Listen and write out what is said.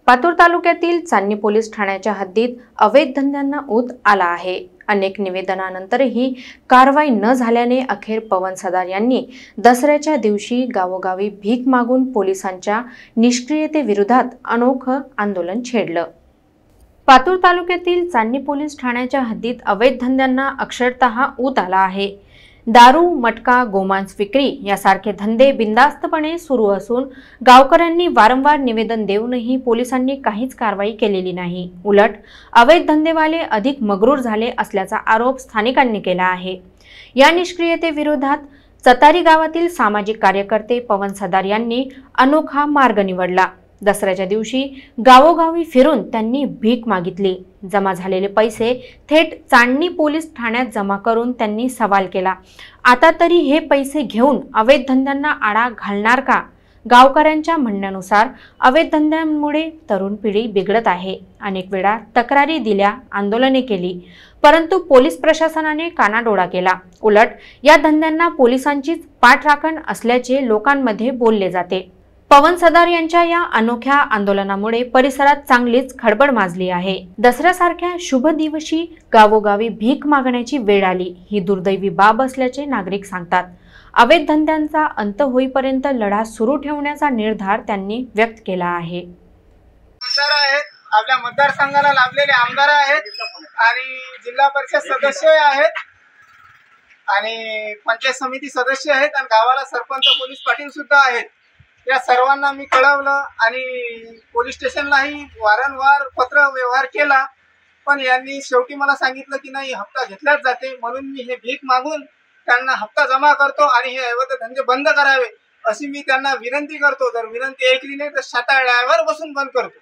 पातूर तालुक्यातील चांदणी पोलीस ठाण्याच्या हद्दीत अवैध धंद्यांना ऊत आला आहे। अनेक निवेदनानंतरही कारवाई न झाल्याने अखेर पवन सदार यांनी दसऱ्याच्या दिवशी गावोगावी भीक मागून पोलिसांच्या निष्क्रियतेविरोधात अनोखं आंदोलन छेडलं। पातूर तालुक्यातील चांदणी पोलीस ठाण्याच्या हद्दीत अवैध धंद्यांना अक्षरशः ऊत आला आहे। दारू, मटका, गोमांस विक्री यासारखे धंदे बिनधास्तपणे सुरू असून गावकऱ्यांनी वारंवार निवेदन देऊनही पोलिसांनी काहीच कारवाई केलेली नाही। उलट अवैध धंदेवाले अधिक मग्रूर झाले असल्याचा आरोप स्थानिकांनी केला आहे। या निष्क्रियतेविरोधात चतारी गावातील सामाजिक कार्यकर्ते पवन सदार यांनी अनोखा मार्ग निवडला। दसऱ्याच्या दिवशी गावोगावी फिरून त्यांनी भीक मागितली। जमा झालेले पैसे थेट चांदणी पोलीस ठाण्यात जमा करून त्यांनी सवाल केला, आता तरी हे पैसे घेऊन अवैध धंद्यांना आळा घालणार का? गावकऱ्यांच्या म्हणण्यानुसार अवैध धंद्यांमुळे तरुण पिढी बिघडत आहे। अनेक वेळा तक्रारी दिल्या, आंदोलने केली, परंतु पोलीस प्रशासनाने कानाडोळा केला। उलट या धंद्यांना पोलिसांचीच पाठराखण असल्याचे लोकांमध्ये बोलले जाते। पवन सदार यांच्या या अनोख्या आंदोलनामुळे परिसरात चांगलीच खळबळ माजली आहे। दसऱ्यासारख्या शुभ दिवशी गावोगावी भीक मागण्याची वेळ आली ही दुर्दैवी बाब असल्याचे नागरिक सांगतात। अवैध धंद्यांचा अंत होईपर्यंत लढा सुरू ठेवण्याचा निर्धार त्यांनी व्यक्त केला आहे। आपल्या मतदारसंघाला लाभलेले आमदार आहेत आणि जिल्हा परिषद सदस्य आहेत आणि पंचायत समिती सदस्य आहेत आणि गावाला सरपंच, पोलीस पाटील सुद्धा आहेत। या सर्वांना मी कळवलं आणि पोलीस स्टेशनलाही वारंवार पत्र व्यवहार केला, पण यांनी शेवटी मला सांगितलं की नाही, हप्ता घेतलाच जाते, म्हणून मी हे भीक मागून त्यांना हप्ता जमा करतो आणि हे अवैध धंदे बंद करावे अशी मी त्यांना विनंती करतो। जर विनंती ऐकली नाही तर छाताडावर बसून बंद करतो।